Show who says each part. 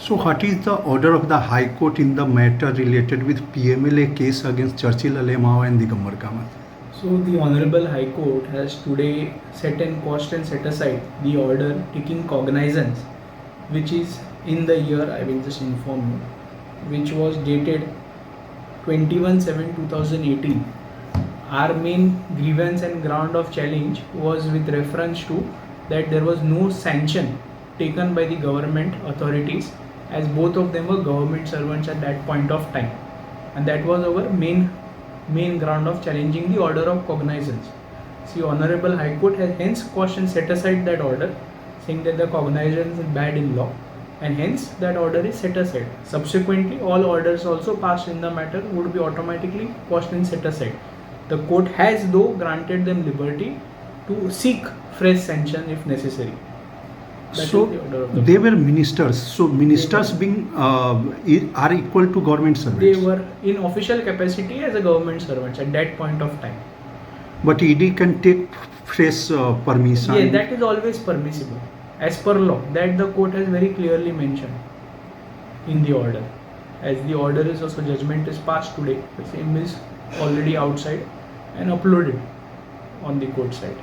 Speaker 1: So, what is the order of the High Court in the matter related with PMLA case against Churchill Alemao and Digambar Kamath?
Speaker 2: So the Honorable High Court has today set and quashed and set aside the order taking cognizance, which is in the year, I will just inform you, which was dated 21/7/2018. Our main grievance and ground of challenge was with reference to that there was no sanction taken by the government authorities, as both of them were government servants at that point of time, and that was our main ground of challenging the order of cognizance. See, Honorable High Court has hence quashed and set aside that order, saying that the cognizance is bad in law, and hence that order is set aside. Subsequently, all orders also passed in the matter would be automatically quashed and set aside. The court has though granted them liberty to seek fresh sanction if necessary. That
Speaker 1: So
Speaker 2: is the order of the
Speaker 1: they
Speaker 2: court.
Speaker 1: were ministers. So ministers being are equal to government
Speaker 2: They
Speaker 1: servants.
Speaker 2: were in official capacity as a government servants at that point of time.
Speaker 1: But ED can take fresh permission.
Speaker 2: Yeah, that is always permissible as per law. That the court has very clearly mentioned in the order. As the order is also, judgment is passed today. The same is already outside and uploaded on the court side.